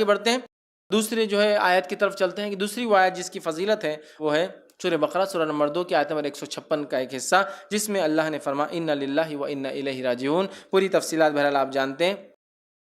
آگے بڑھتے ہیں، دوسری جو ہے آیت کی طرف چلتے ہیں کہ دوسری وہ آیت جس کی فضیلت ہے وہ ہے سورہ بقرہ سورہ نمبر 2 کی آیت نمبر 156 کا ایک حصہ، جس میں اللہ نے فرمایا انا للہ و انا الیہ راجعون۔ پوری تفصیلات بہرحال آپ جانتے ہیں۔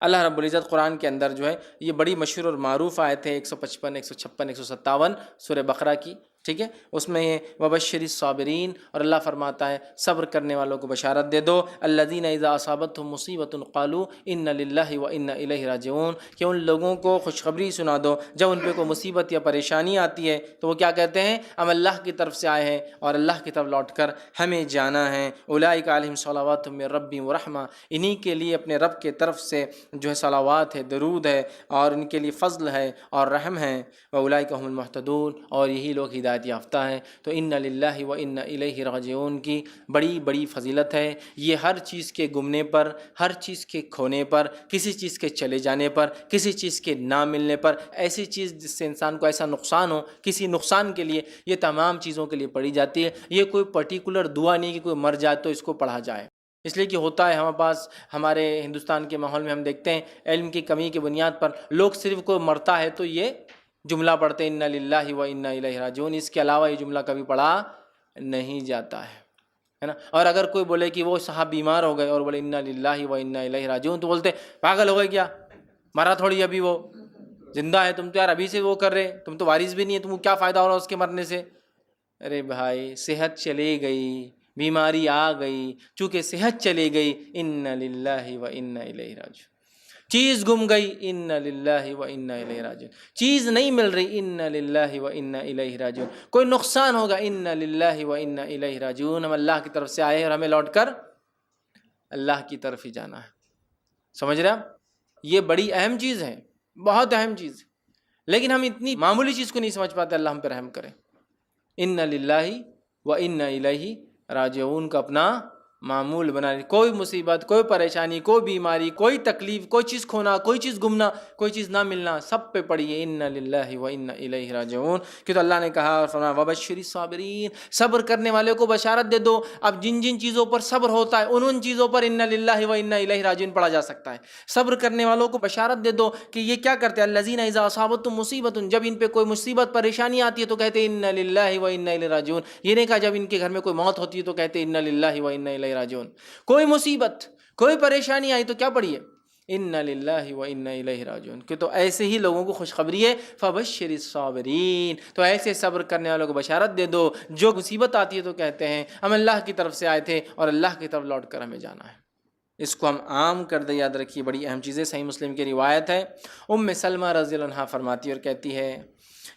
اللہ رب العزت قرآن کے اندر جو ہے یہ بڑی مشہور اور معروف آیت ہے 155 156 157 سورہ بقرہ کی، ٹھیک ہے، اس میں یہ وبشر الصابرین، اور اللہ فرماتا ہے صبر کرنے والوں کو بشارت دے دو، الذین اذا اصابتهم مصیبۃ قالوا ان للہ و انا الیہ راجعون، کہ ان لوگوں کو خوشخبری سنا دو جب ان پہ کوئی مصیبت یا پریشانی آتی ہے تو وہ کیا کہتے ہیں، ہم اللہ کی طرف سے آئے ہیں اور اللہ کی طرف لوٹ کر ہمیں جانا ہے، اولئک علیہم صلوات من ربہم ورحمہ، انہی کے لیے اپنے رب کے طرف سے جو ہے صلوات ہے، درود ہے، اور ان کے لیے فضل ہے اور رحم ہے، واولئک هم المہتدون، اور یہی لوگ ہدایت یافتہ ہیں۔ تو ان للہ و انا الیہ راجعون کی بڑی بڑی فضیلت ہے۔ یہ ہر چیز کے گمنے پر، ہر چیز کے کھونے پر، کسی چیز کے چلے جانے پر، کسی چیز کے نہ ملنے پر، ایسی چیز جس سے انسان کو ایسا نقصان ہو، کسی نقصان کے لیے، یہ تمام چیزوں کے لیے پڑھی جاتی ہے۔ یہ کوئی پرٹیکولر دعا نہیں کہ کوئی مر جائے تو اس کو پڑھا جائے، اس لیے کہ ہوتا ہے ہمارے پاس، ہمارے ہندوستان کے ماحول میں ہم دیکھتے ہیں علم کی کمی کی بنیاد پر لوگ صرف کوئی مرتا ہے تو یہ جملہ پڑھتے ہیں انا للہ و انا الیہ راجعون، اس کے علاوہ یہ جملہ کبھی پڑھا نہیں جاتا ہے نا۔ اور اگر کوئی بولے کہ وہ صاحب بیمار ہو گئے اور بولے انا للہ و انا الیہ راجعون، تو بولتے پاگل ہو گئے کیا، مرا تھوڑی ابھی وہ زندہ ہے، تم تو یار ابھی سے وہ کر رہے، تم تو وارث بھی نہیں ہے، تم کو کیا فائدہ ہو رہا اس کے مرنے سے۔ ارے بھائی صحت چلی گئی، بیماری آ گئی، چونکہ صحت چلی گئی، انا للہ و انا الیہ راجعون، چیز گم گئی، انا للہ و انا الیہ راجعون، چیز نہیں مل رہی، انا للہ و انا الیہ راجعون، کوئی نقصان ہوگا، انا للہ و انا الیہ راجعون، ہم اللہ کی طرف سے آئے ہیں اور ہمیں لوٹ کر اللہ کی طرف ہی جانا ہے۔ سمجھ رہے آپ؟ یہ بڑی اہم چیز ہے، بہت اہم چیز ہے، لیکن ہم اتنی معمولی چیز کو نہیں سمجھ پاتے۔ اللہ ہم پہ رحم کرے۔ انا للہ و انا الیہ راجعون کا اپنا معمول بنا لیں، کوئی مصیبت، کوئی پریشانی، کوئی بیماری، کوئی تکلیف، کوئی چیز کھونا، کوئی چیز گمنا، کوئی چیز نہ ملنا، سب پہ پڑھیے انا للہ و انا الیہ راجعون۔ کہ تو اللہ نے کہا اور فرمایا وبشر الصابرین، صبر کرنے والے کو بشارت دے دو۔ اب جن جن چیزوں پر صبر ہوتا ہے ان چیزوں پر انا للہ و انا الیہ راجعون پڑھا جا سکتا ہے۔ صبر کرنے والوں کو بشارت دے دو کہ یہ کیا کرتے ہیں، الذین اذا اصابتهم مصیبت، جب ان پہ کوئی مصیبت پریشانی آتی ہے تو کہتے ہیں انا للہ و انا الیہ راجعون۔ یہ نہیں کہا جب ان کے گھر میں کوئی موت ہوتی ہے تو کہتے ہیں انا للہ و انا الیہ راجعون۔ کوئی مصیبت، کوئی پریشانی آئی تو کیا پڑھیے، انا للہ و انا الیہ راجعون۔ کہ تو ایسے ہی لوگوں کو خوشخبری ہے، فبشر الصابرین، تو ایسے صبر کرنے والوں کو بشارت دے دو جو مصیبت آتی ہے تو کہتے ہیں ہم اللہ کی طرف سے آئے تھے اور اللہ کی طرف لوٹ کر ہمیں جانا ہے۔ اس کو ہم عام کر دیں، یاد رکھیے بڑی اہم چیز ہے۔ صحیح مسلم کی روایت ہے، ام سلمہ رضی اللہ عنہا فرماتی ہے اور کہتی ہے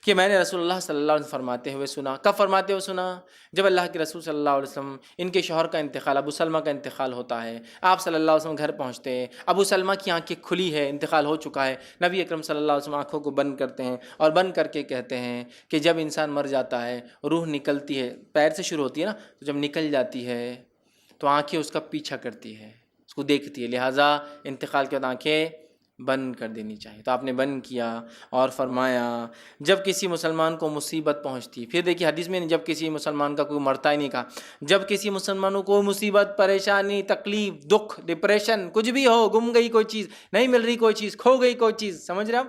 کہ میں نے رسول اللہ صلی اللہ علیہ وسلم فرماتے ہوئے سنا۔ کب فرماتے ہوئے سنا؟ جب اللہ کے رسول صلی اللہ علیہ وسلم، ان کے شوہر کا انتقال، ابو سلمہ کا انتقال ہوتا ہے، آپ صلی اللہ علیہ وسلم گھر پہنچتے ہیں، ابو سلمہ کی آنکھیں کھلی ہے، انتقال ہو چکا ہے، نبی اکرم صلی اللہ علیہ وسلم آنکھوں کو بند کرتے ہیں اور بند کر کے کہتے ہیں کہ جب انسان مر جاتا ہے، روح نکلتی ہے، پیر سے شروع ہوتی ہے نا، تو جب نکل جاتی ہے تو آنکھیں اس کا پیچھا کرتی ہے، اس کو دیکھتی ہے، لہٰذا انتقال کے بعد آنکھیں بند کر دینی چاہیے۔ تو آپ نے بند کیا اور فرمایا جب کسی مسلمان کو مصیبت پہنچتی، پھر دیکھیے حدیث میں جب کسی مسلمان کا کوئی مرتا ہی نہیں کہا، جب کسی مسلمانوں کو مصیبت، پریشانی، تکلیف، دکھ، ڈپریشن، کچھ بھی ہو، گم گئی کوئی چیز، نہیں مل رہی کوئی چیز، کھو گئی کوئی چیز، سمجھ رہے آپ،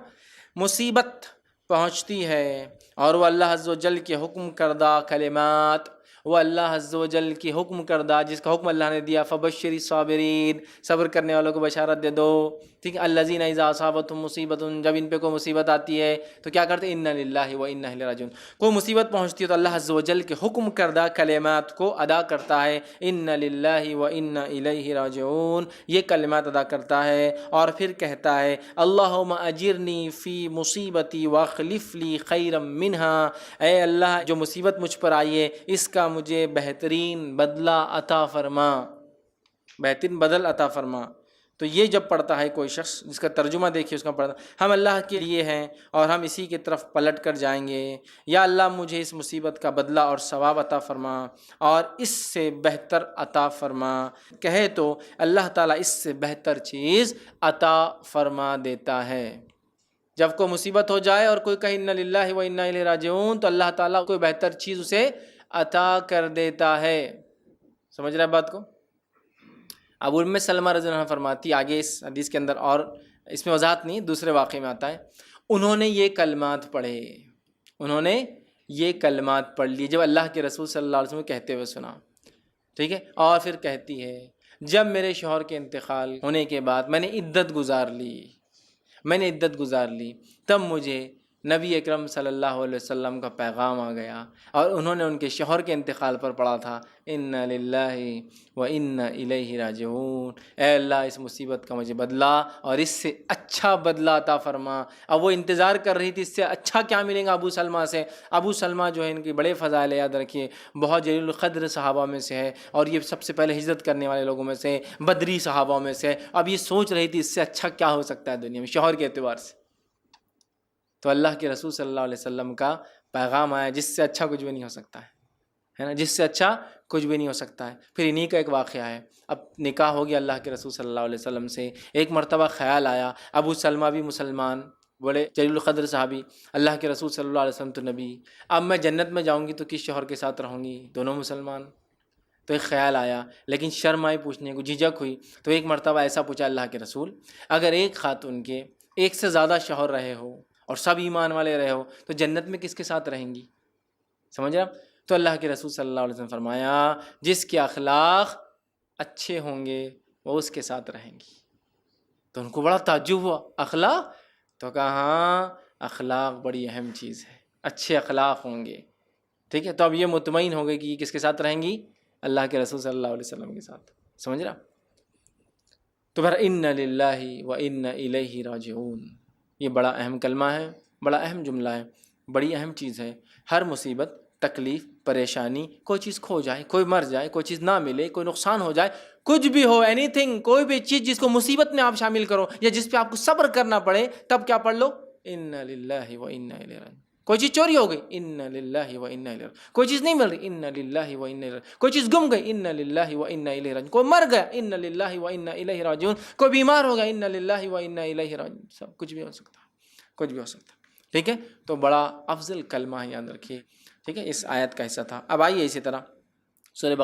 مصیبت پہنچتی ہے اور وہ اللہ عز و جل کے حکم کردہ کلمات، وہ اللہ عز و جل کی حکم کردہ جس کا حکم اللہ نے دیا، فبشر الصابرین، صبر کرنے والوں کو بشارت دے دو، ٹھیک ہے، الذین اذا اصابتهم مصیبت، جب ان پہ کوئی مصیبت آتی ہے تو کیا کرتے ہیں، انا للہ و انا الیہ راجعون، کوئی مصیبت پہنچتی ہے تو اللہ عز و جل کے حکم کردہ کلمات کو ادا کرتا ہے، انا للہ و انا الیہ راجعون، یہ کلمات ادا کرتا ہے اور پھر کہتا ہے اللہم اجرنی فی مصیبتی واخلف لی خیرا منہا، اے اللہ جو مصیبت مجھ پر آئی ہے اس کا مجھے بہترین بدلہ عطا فرما، بہترین بدل عطا فرما۔ تو یہ جب پڑھتا ہے کوئی شخص، جس کا ترجمہ دیکھیے اس کا پڑھتا، ہم اللہ کے لیے ہیں اور ہم اسی کی طرف پلٹ کر جائیں گے، یا اللہ مجھے اس مصیبت کا بدلہ اور ثواب عطا فرما اور اس سے بہتر عطا فرما، کہے تو اللہ تعالیٰ اس سے بہتر چیز عطا فرما دیتا ہے۔ جب کوئی مصیبت ہو جائے اور کوئی کہے انا للہ و انا الیہ راجعون تو اللہ تعالیٰ کوئی بہتر چیز اسے عطا کر دیتا ہے۔ سمجھ رہے ہیں بات کو؟ اب ام سلمہ رضی اللہ عنہ فرماتی، آگے اس حدیث کے اندر اور اس میں وضاحت نہیں، دوسرے واقعے میں آتا ہے، انہوں نے یہ کلمات پڑھے، انہوں نے یہ کلمات پڑھ لی جب اللہ کے رسول صلی اللہ علیہ وسلم کو کہتے ہوئے سنا، ٹھیک ہے، اور پھر کہتی ہے جب میرے شوہر کے انتقال ہونے کے بعد میں نے عدت گزار لی تب مجھے نبی اکرم صلی اللہ علیہ وسلم کا پیغام آ گیا، اور انہوں نے ان کے شوہر کے انتقال پر پڑھا تھا انا للہ و انا الیہ راجعون، اے اللہ اس مصیبت کا مجھے بدلہ اور اس سے اچھا بدلہ عطا فرما۔ اب وہ انتظار کر رہی تھی اس سے اچھا کیا ملے گا ابو سلمہ سے۔ ابو سلمہ جو ہے ان کی بڑے فضائل یاد رکھیے، بہت جلیل القدر صحابہ میں سے ہے، اور یہ سب سے پہلے ہجرت کرنے والے لوگوں میں سے، بدری صحابہ میں سے۔ اب یہ سوچ رہی تھی اس سے اچھا کیا ہو سکتا ہے دنیا میں شوہر کے اعتبار سے، تو اللہ کے رسول صلی اللہ علیہ وسلم کا پیغام آیا جس سے اچھا کچھ بھی نہیں ہو سکتا ہے نا، جس سے اچھا کچھ بھی نہیں ہو سکتا ہے۔ پھر انہی کا ایک واقعہ ہے، اب نکاح ہو گیا اللہ کے رسول صلی اللہ علیہ وسلم سے، ایک مرتبہ خیال آیا ابو سلمہ بھی مسلمان، بڑے جلیل القدر صحابی، اللہ کے رسول صلی اللہ علیہ وسلم تو نبی، اب میں جنت میں جاؤں گی تو کس شوہر کے ساتھ رہوں گی، دونوں مسلمان۔ تو ایک خیال آیا، لیکن شرم آئی پوچھنے کو، جھجک ہوئی، تو ایک مرتبہ ایسا پوچھا اللہ کے رسول، اگر ایک خاتون کے ایک سے زیادہ شوہر رہے ہو اور سب ایمان والے رہے ہو تو جنت میں کس کے ساتھ رہیں گی؟ سمجھ رہے آپ؟ تو اللہ کے رسول صلی اللہ علیہ وسلم فرمایا جس کے اخلاق اچھے ہوں گے وہ اس کے ساتھ رہیں گی۔ تو ان کو بڑا تعجب ہوا، اخلاق؟ تو کہا ہاں اخلاق بڑی اہم چیز ہے، اچھے اخلاق ہوں گے، ٹھیک ہے۔ تو اب یہ مطمئن ہو گئی کہ یہ کس کے ساتھ رہیں گی؟ اللہ کے رسول صلی اللہ علیہ وسلم کے ساتھ، سمجھ رہا؟ تو پھر ان للہ و انا الیہ راجعون، یہ بڑا اہم کلمہ ہے، بڑا اہم جملہ ہے، بڑی اہم چیز ہے۔ ہر مصیبت، تکلیف، پریشانی، کوئی چیز کھو جائے، کوئی مر جائے، کوئی چیز نہ ملے، کوئی نقصان ہو جائے، کچھ بھی ہو، اینی تھنگ، کوئی بھی چیز جس کو مصیبت میں آپ شامل کرو یا جس پہ آپ کو صبر کرنا پڑے، تب کیا پڑھ لو؟ انا للہ و انا الیہ راجعون۔ کوئی چیز چوری ہو گئی، انا للہ و انا الیہ راجعون۔ کوئی چیز نہیں مل رہی، انا للہ و انا الیہ راجعون۔ کوئی چیز گم گئی، انا للہ و انا الیہ راجعون۔ کوئی مر گیا، انا للہ و انا الیہ راجعون۔ کوئی بیمار ہو گیا، انا للہ و انا الیہ راجعون۔ سب کچھ بھی ہو سکتا ہے، کچھ بھی ہو سکتا ہے، ٹھیک ہے۔ تو بڑا افضل کلمہ ہے، یاد رکھیے، ٹھیک ہے۔ اس آیت کا حصہ تھا۔ اب آئیے اسی طرح سورہ